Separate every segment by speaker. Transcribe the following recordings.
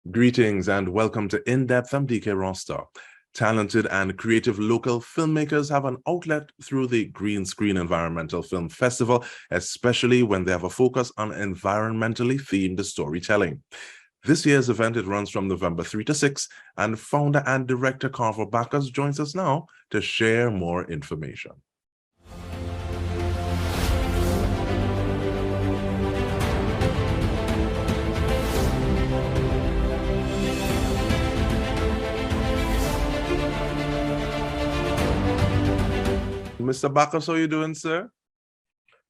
Speaker 1: Greetings and welcome to In-Depth. I'm Dike Rostant. Talented and creative local filmmakers have an outlet through the Green Screen Environmental Film Festival, especially when they have a focus on environmentally themed storytelling. This year's event, it runs from November 3 to 6, and founder and director Carver Bacchus joins us now to share more information. Mr. Bacchus, how are you doing, sir?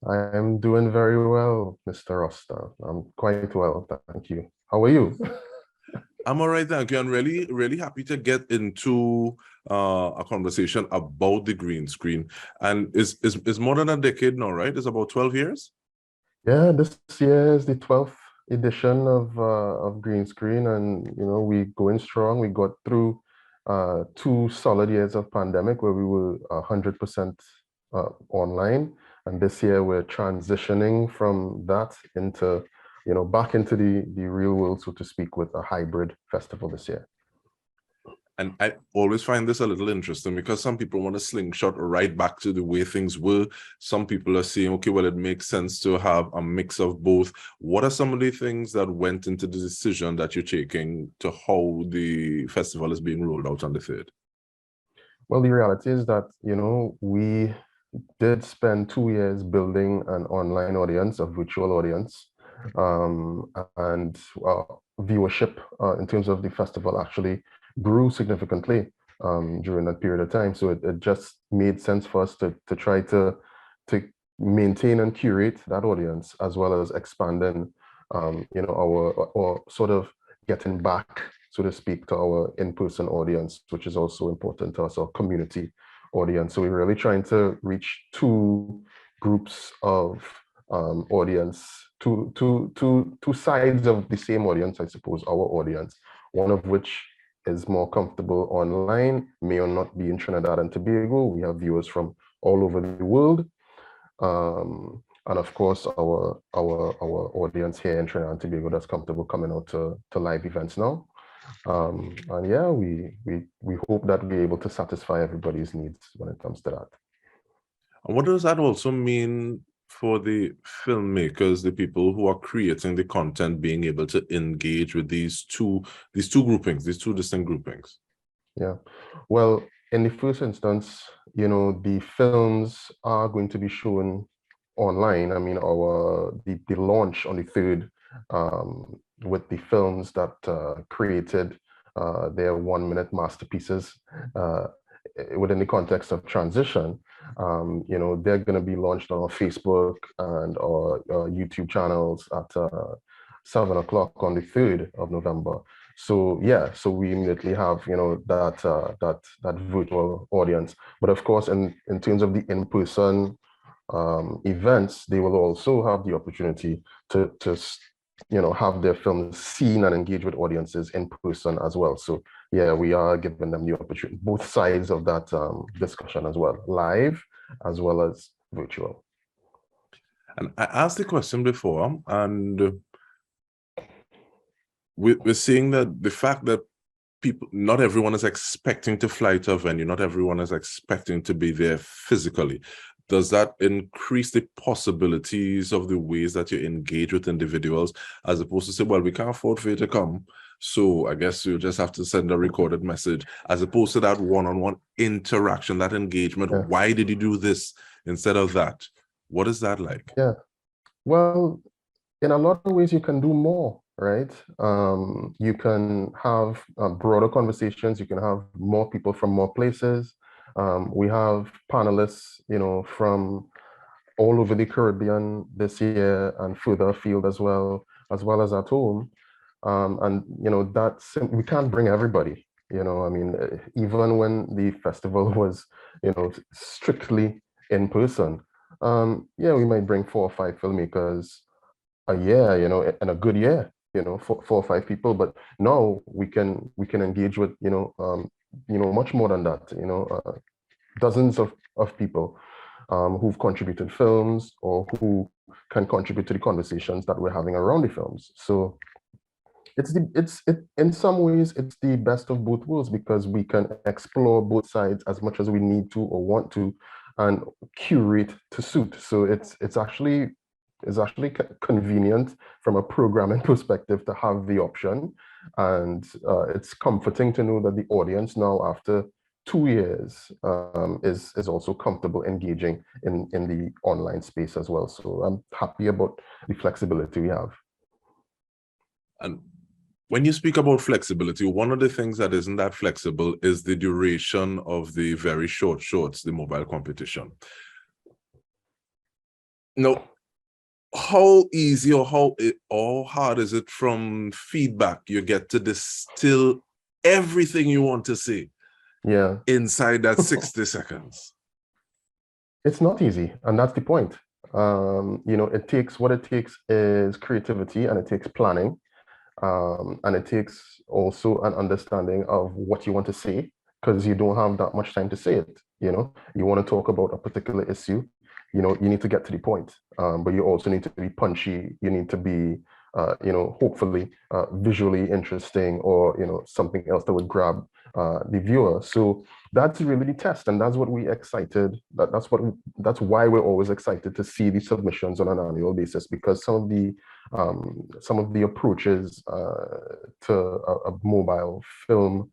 Speaker 2: I am doing very well, Mr. Rostant. I'm quite well, thank you. How are you?
Speaker 1: I'm all right, thank you. I'm really happy to get into a conversation about the green screen. And it's more than a decade now, right? It's about 12 years?
Speaker 2: Yeah, this year is the 12th edition of Green Screen, and we going strong. We got through 2 solid years of pandemic where we were 100% online, and this year we're transitioning from that into back into the real world, so to speak, with a hybrid festival this year.
Speaker 1: And I always find this a little interesting because some people want to slingshot right back to the way things were. Some people are saying, okay, well, it makes sense to have a mix of both. What are some of the things that went into the decision that you're taking to how the festival is being rolled out on the 3rd?
Speaker 2: Well, the reality is that, we did spend 2 years building an online audience, a virtual audience, and viewership in terms of the festival actually grew significantly during that period of time. So it just made sense for us to try to maintain and curate that audience, as well as expanding, our sort of getting back, so to speak, to our in-person audience, which is also important to us, our community audience. So we're really trying to reach two groups of audience, two sides of the same audience, I suppose, our audience, one of which is more comfortable online, may or not be in Trinidad and Tobago. We have viewers from all over the world. And of course, our audience here in Trinidad and Tobago that's comfortable coming out to live events now. And yeah, we hope that we're able to satisfy everybody's needs when it comes to that.
Speaker 1: And what does that also mean for the filmmakers, the people who are creating the content, being able to engage with these two groupings, these two distinct groupings?
Speaker 2: Yeah, well, in the first instance, the films are going to be shown online. I mean, the launch on the 3rd with the films that created their 1-minute masterpieces within the context of transition, they're going to be launched on our Facebook and our YouTube channels at 7 o'clock on the 3rd of November. So yeah, so we immediately have that virtual audience. But of course, in terms of the in-person events, they will also have the opportunity to have their films seen and engage with audiences in person as well. So yeah, we are giving them the opportunity, both sides of that discussion as well, live as well as virtual.
Speaker 1: And I asked the question before, and we're seeing that the fact that not everyone is expecting to fly to a venue, not everyone is expecting to be there physically. Does that increase the possibilities of the ways that you engage with individuals, as opposed to say, well, we can't afford for you to come, so I guess you just have to send a recorded message, as opposed to that one-on-one interaction, that engagement? Yeah. Why did you do this instead of that? What is that like?
Speaker 2: Yeah, well, in a lot of ways, you can do more, right? You can have broader conversations. You can have more people from more places. We have panelists, from all over the Caribbean this year and further afield as well as at home. And, we can't bring everybody, I mean, even when the festival was, strictly in person, yeah, we might bring 4 or 5 filmmakers a year, in a good year, 4 or 5 people. But now we can engage with, much more than that, dozens of people who've contributed films or who can contribute to the conversations that we're having around the films. So In some ways it's the best of both worlds because we can explore both sides as much as we need to or want to and curate to suit. So it's actually convenient from a programming perspective to have the option, and it's comforting to know that the audience now after 2 years is also comfortable engaging in the online space as well. So I'm happy about the flexibility we have.
Speaker 1: And when you speak about flexibility, one of the things that isn't that flexible is the duration of the very short shorts, the mobile competition. No, how easy or how hard is it from feedback you get to distill everything you want to say inside that 60 seconds?
Speaker 2: It's not easy, and that's the point. It takes is creativity, and it takes planning, and it takes also an understanding of what you want to say, because you don't have that much time to say it. You want to talk about a particular issue, you need to get to the point, but you also need to be punchy. You need to be, hopefully visually interesting, or something else that would grab the viewer. So that's really the test, and that's what we excited. That's why we're always excited to see the submissions on an annual basis, because some of the approaches to a mobile film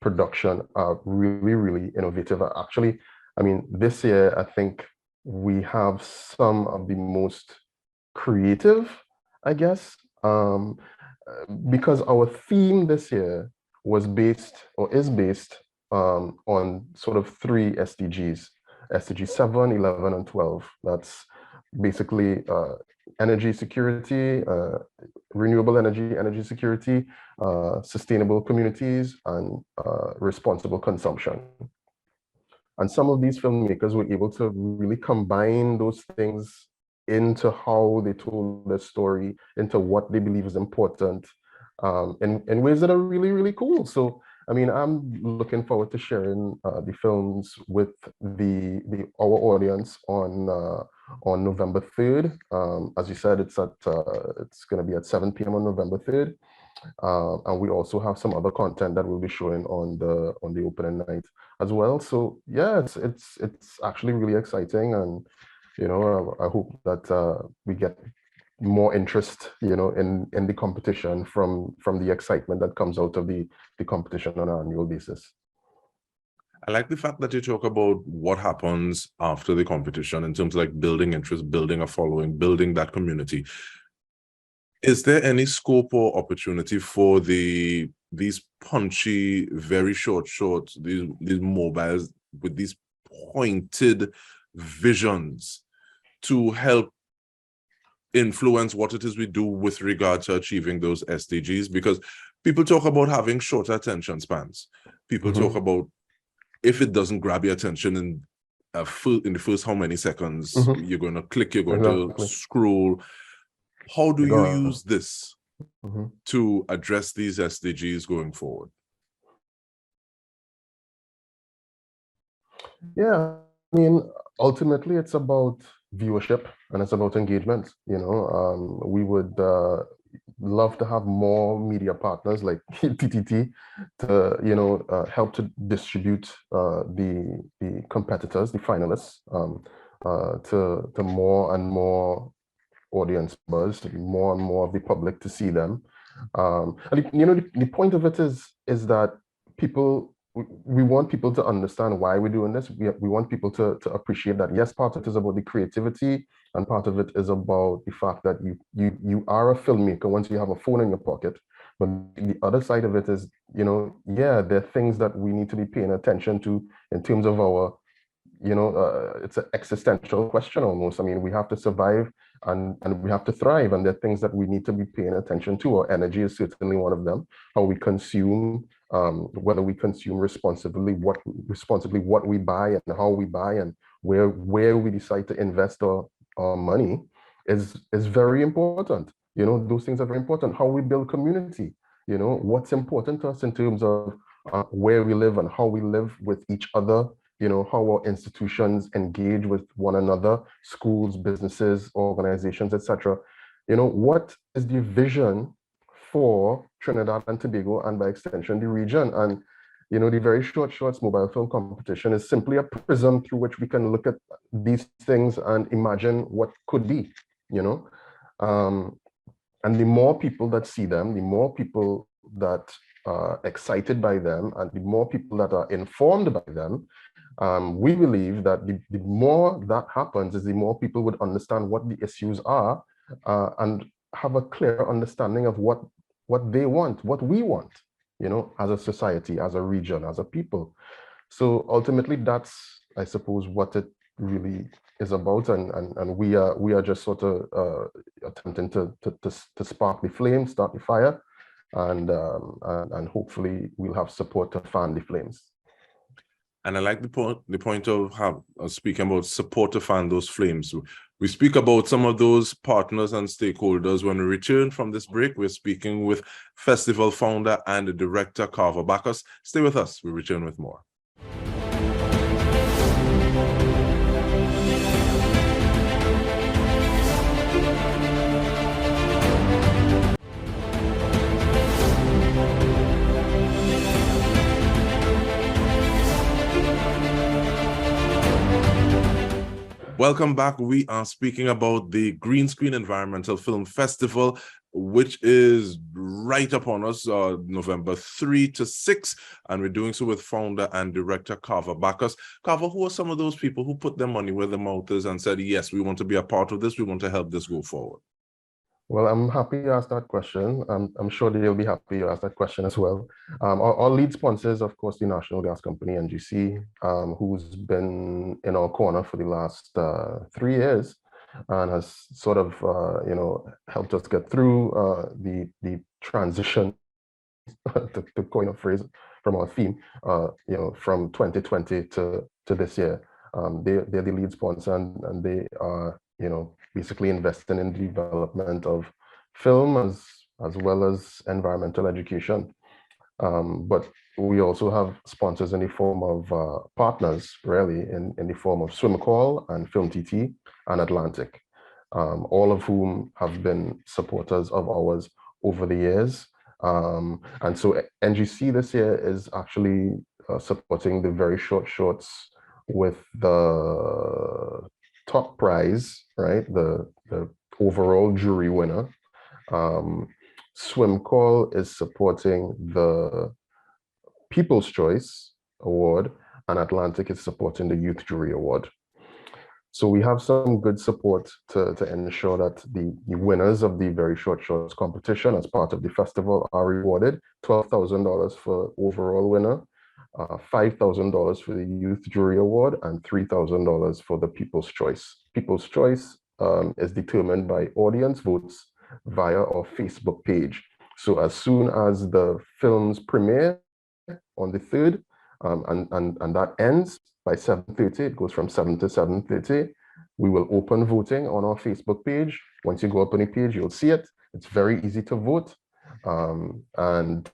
Speaker 2: production are really, really innovative. Actually, I mean, this year I think we have some of the most creative, I guess, because our theme this year was based or is based on sort of three SDGs: SDG 7, 11, and 12. That's basically energy security, renewable energy security, sustainable communities, and responsible consumption. And some of these filmmakers were able to really combine those things into how they told their story, into what they believe is important, in ways that are really, really cool. So, I mean, I'm looking forward to sharing the films with our audience on November 3rd. As you said, it's going to be at 7 p.m. on November 3rd. And we also have some other content that we'll be showing on the opening night as well. So yeah, it's actually really exciting, and I hope that we get more interest, in the competition from the excitement that comes out of the competition on an annual basis.
Speaker 1: I like the fact that you talk about what happens after the competition in terms of like building interest, building a following, building that community. Is there any scope or opportunity for these punchy, very short shorts, these mobiles with these pointed visions to help influence what it is we do with regard to achieving those SDGs? Because people talk about having shorter attention spans. People talk about if it doesn't grab your attention in the first how many seconds, you're going to click, you're going to scroll. How do you use this to address these SDGs going forward?
Speaker 2: Yeah, I mean, ultimately, it's about viewership and it's about engagement. We would love to have more media partners like TTT to help to distribute the competitors, the finalists, to more and more audience members, more and more of the public to see them. And the point of it is that we want people to understand why we're doing this. We want people to appreciate that, yes, part of it is about the creativity, and part of it is about the fact that you are a filmmaker once you have a phone in your pocket. But the other side of it is, there are things that we need to be paying attention to in terms of our, it's an existential question almost. I mean, we have to survive and we have to thrive, and there are things that we need to be paying attention to. Our energy is certainly one of them. How we consume, whether we consume responsibly, what we buy and how we buy, and where we decide to invest our money is very important. Those things are very important. How we build community, what's important to us in terms of where we live and how we live with each other, how our institutions engage with one another, schools, businesses, organizations, etc. What is the vision for Trinidad and Tobago, and by extension, the region. And, you know, the Very Short Shorts mobile film competition is simply a prism through which we can look at these things and imagine what could be, you know. And the more people that see them, the more people that are excited by them, and the more people that are informed by them, we believe that the more that happens is the more people would understand what the issues are, and have a clear understanding of what they want, what we want, you know, as a society, as a region, as a people. So ultimately, that's, I suppose, what it really is about, and we are just sort of attempting to spark the flame, start the fire, and hopefully we'll have support to fan the flames.
Speaker 1: And I like the point of speaking about support to fan those flames. We speak about some of those partners and stakeholders. When we return from this break, we're speaking with festival founder and director Carver Bacchus. Stay with us. We return with more. Welcome back. We are speaking about the Green Screen Environmental Film Festival, which is right upon us, November 3 to 6, and we're doing so with founder and director Carver Bacchus. Carver, who are some of those people who put their money where their mouth is and said, yes, we want to be a part of this, we want to help this go forward?
Speaker 2: Well, I'm happy you asked that question. I'm sure they'll be happy you asked that question as well. Our lead sponsor is, of course, the National Gas Company, NGC, who's been in our corner for the last 3 years and has sort of, you know, helped us get through the transition, to coin a phrase from our theme, you know, from 2020 to this year. They're the lead sponsor, and they are, you know, basically investing in the development of film as well as environmental education. But we also have sponsors in the form of partners, really, in the form of Swim Call and Film TT and Atlantic, all of whom have been supporters of ours over the years. And so NGC this year is actually supporting the Very Short Shorts with the top prize, right? The overall jury winner. Swim Call is supporting the People's Choice Award, and Atlantic is supporting the Youth Jury Award. So we have some good support to ensure that the winners of the Very Short Shorts competition as part of the festival are rewarded. $12,000 for overall winner, $5,000 for the Youth Jury Award, and $3,000 for the People's Choice. People's Choice is determined by audience votes via our Facebook page. So as soon as the films premiere on the 3rd, and that ends by 7:30, it goes from 7 to 7:30, we will open voting on our Facebook page. Once you go up on the page, you'll see it. It's very easy to vote. And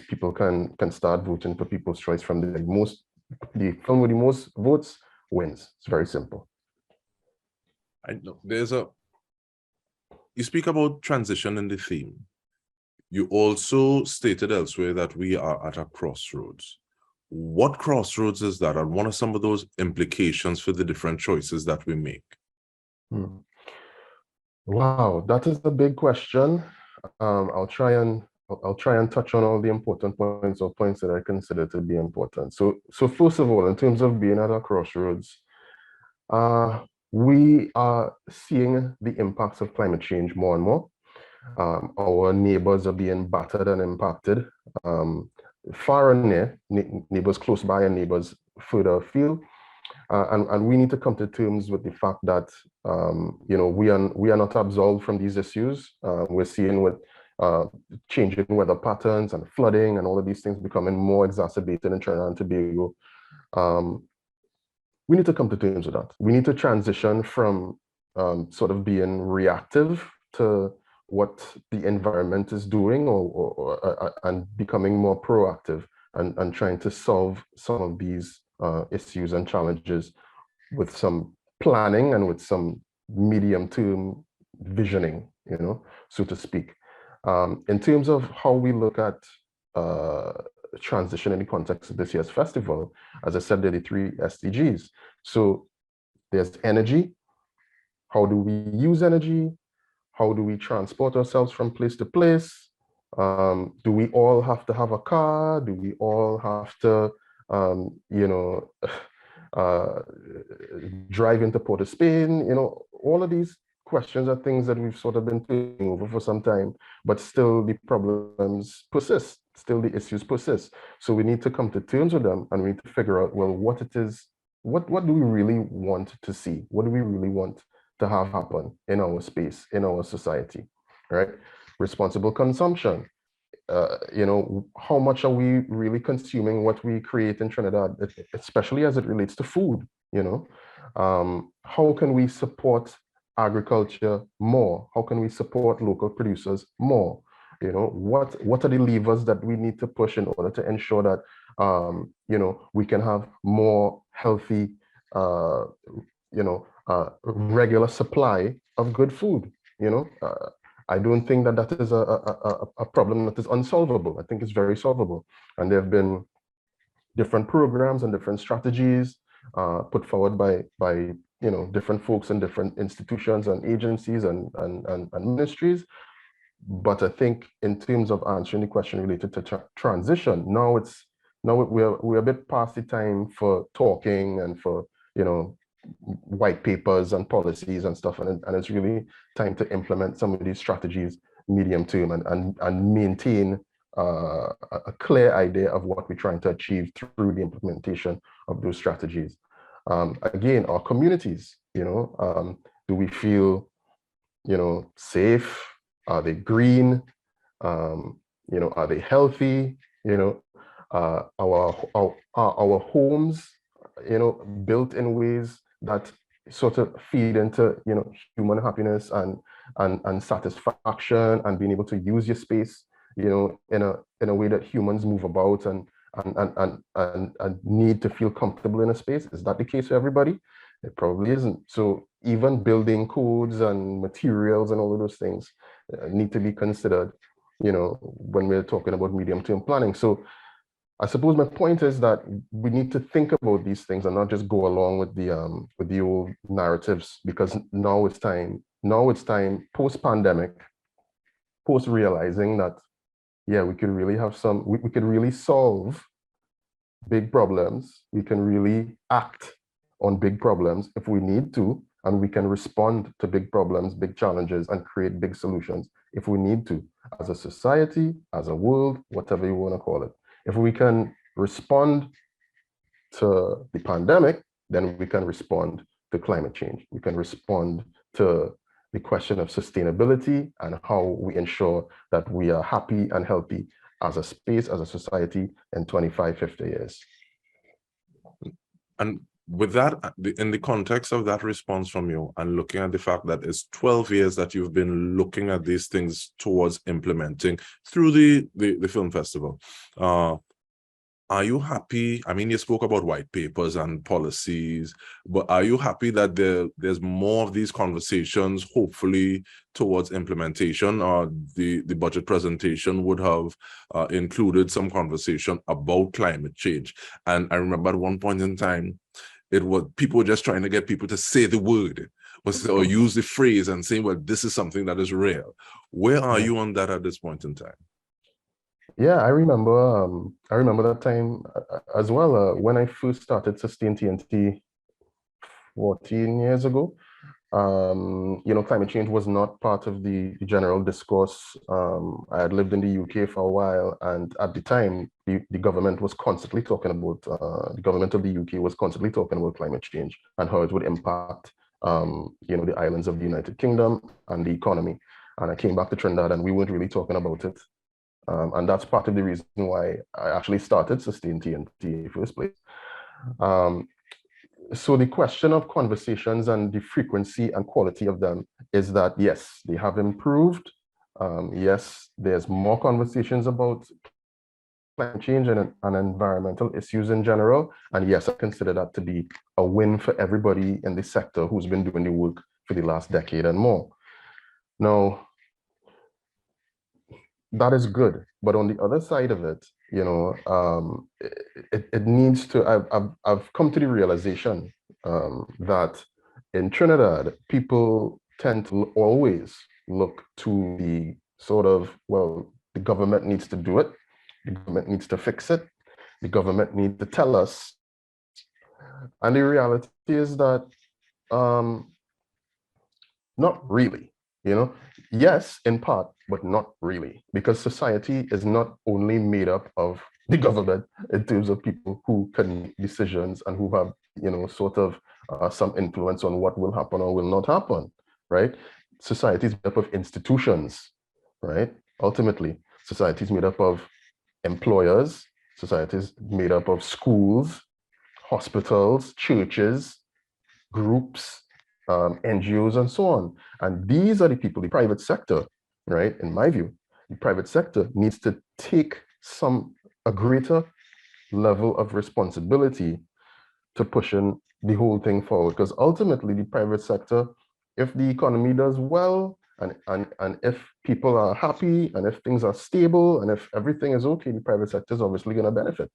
Speaker 2: people can start voting for People's Choice from the film with the most votes wins. It's very simple.
Speaker 1: I know you speak about transition in the theme. You also stated elsewhere that we are at a crossroads. What crossroads is that, and what are some of those implications for the different choices that we make?
Speaker 2: Wow, that is a big question. I'll try and touch on all the important points, or points that I consider to be important. So first of all, in terms of being at a crossroads, we are seeing the impacts of climate change more and more. Our neighbors are being battered and impacted, far and near, neighbors close by and neighbors further afield. And we need to come to terms with the fact that, you know, we are not absolved from these issues. We're seeing with changing weather patterns and flooding and all of these things becoming more exacerbated in Trinidad and Tobago. We need to come to terms with that. We need to transition from sort of being reactive to what the environment is doing, and becoming more proactive and trying to solve some of these issues and challenges with some planning and with some medium-term visioning, you know, so to speak. In terms of how we look at transition in the context of this year's festival, as I said, there are the 3 SDGs. So there's energy. How do we use energy? How do we transport ourselves from place to place? Do we all have to have a car? Do we all have to, drive into Port of Spain? All of these questions are things that we've sort of been turning over for some time, but still the problems persist, still the issues persist. So we need to come to terms with them, and we need to figure out, well, what it is, what do we really want to see? What do we really want to have happen in our space, in our society, right? Responsible consumption. How much are we really consuming what we create in Trinidad, especially as it relates to food? How can we support agriculture more? How can we support local producers more? What are the levers that we need to push in order to ensure that we can have more healthy, regular supply of good food? I don't think that that is a problem that is unsolvable. I think it's very solvable. And there have been different programs and different strategies put forward by different folks in different institutions and agencies and ministries. But I think in terms of answering the question related to transition, now we're a bit past the time for talking and for white papers and policies and stuff, and it's really time to implement some of these strategies medium term and maintain a clear idea of what we're trying to achieve through the implementation of those strategies. Again, our communities, do we feel safe? Are they green? Are they healthy? Our homes, built in ways that sort of feed into human happiness and satisfaction, and being able to use your space in a way that humans move about and need to feel comfortable in a space. Is that the case for everybody? It probably isn't. So even building codes and materials and all of those things need to be considered when we're talking about medium-term planning. So I suppose my point is that we need to think about these things and not just go along with the old narratives, because now it's time post-pandemic, post-realizing that, yeah, we could really have we could really solve big problems. We can really act on big problems if we need to, and we can respond to big problems, big challenges, and create big solutions if we need to, as a society, as a world, whatever you want to call it. If we can respond to the pandemic, then we can respond to climate change. We can respond to the question of sustainability and how we ensure that we are happy and healthy as a space, as a society in 25, 50 years.
Speaker 1: And with that, in the context of that response from you, and looking at the fact that it's 12 years that you've been looking at these things towards implementing through the film festival, are you happy? I mean, you spoke about white papers and policies, but are you happy that there's more of these conversations, hopefully, towards implementation? Or the budget presentation would have included some conversation about climate change. And I remember at one point in time, people were just trying to get people to say the word or use the phrase and saying, well, this is something that is real. Where are you on that at this point in time?
Speaker 2: Yeah, I remember that time as well. When I first started Sustain TNT 14 years ago, climate change was not part of the general discourse. I had lived in the UK for a while, and at the time, the government was constantly talking about, the government of the UK was constantly talking about climate change and how it would impact, the islands of the United Kingdom and the economy. And I came back to Trinidad and we weren't really talking about it. And that's part of the reason why I actually started Sustain TNT in the first place. So the question of conversations and the frequency and quality of them is that, yes, they have improved. Yes, there's more conversations about climate change and environmental issues in general. And yes, I consider that to be a win for everybody in the sector who's been doing the work for the last decade and more. Now, that is good. But on the other side of it, you know, it needs to, I've come to the realization that in Trinidad, people tend to always look to the sort of, well, the government needs to do it, the government needs to fix it, the government needs to tell us. And the reality is that not really, you know. Yes, in part, but not really, because society is not only made up of the government in terms of people who can make decisions and who have, you know, sort of some influence on what will happen or will not happen, right? Society is made up of institutions, right? Ultimately, society is made up of employers, society is made up of schools, hospitals, churches, groups, NGOs, and so on. And these are the people, the private sector, right? In my view, the private sector needs to take a greater level of responsibility to pushing the whole thing forward. Because ultimately, the private sector, if the economy does well, and if people are happy, and if things are stable, and if everything is okay, the private sector is obviously going to benefit,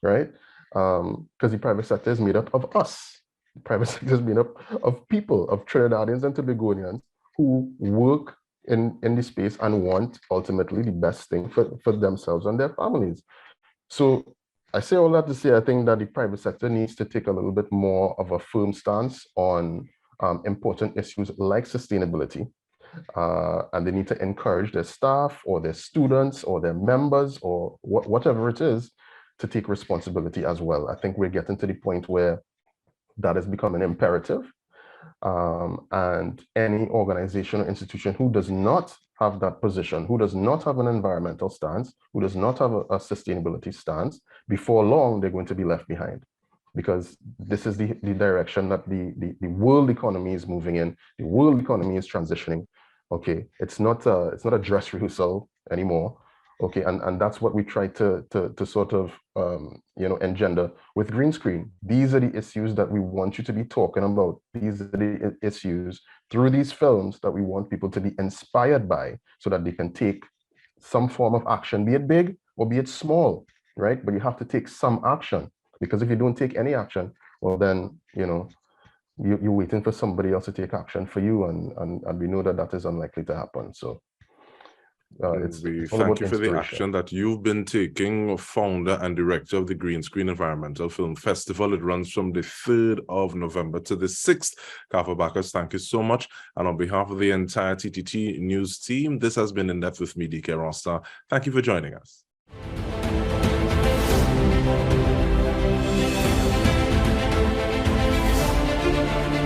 Speaker 2: right? Because the private sector is made up of us. The private sector is made up of people, of Trinidadians and Tobagonians who work in the space and want ultimately the best thing for themselves and their families. So I say all that to say, I think that the private sector needs to take a little bit more of a firm stance on important issues like sustainability. And they need to encourage their staff or their students or their members or whatever it is to take responsibility as well. I think we're getting to the point where that has become an imperative. And any organization or institution who does not have that position, who does not have an environmental stance, who does not have a sustainability stance, before long, they're going to be left behind. Because this is the direction that the world economy is moving in. The world economy is transitioning. Okay, it's not a dress rehearsal anymore. Okay, and that's what we try to sort of you know, engender with green screen. These are the issues that we want you to be talking about. These are the issues through these films that we want people to be inspired by, so that they can take some form of action, be it big or be it small, right? But you have to take some action, because if you don't take any action, well then, you know, you're waiting for somebody else to take action for you, and we know that that is unlikely to happen. So
Speaker 1: We
Speaker 2: it's all
Speaker 1: thank
Speaker 2: about
Speaker 1: you for the
Speaker 2: inspiration.
Speaker 1: action that you've been taking, founder and director of the Green Screen Environmental Film Festival. It runs from the 3rd of November to the 6th. Carver Bacchus, thank you so much. And on behalf of the entire TTT News team, this has been In Depth with me, Dike Rostant. Thank you for joining us.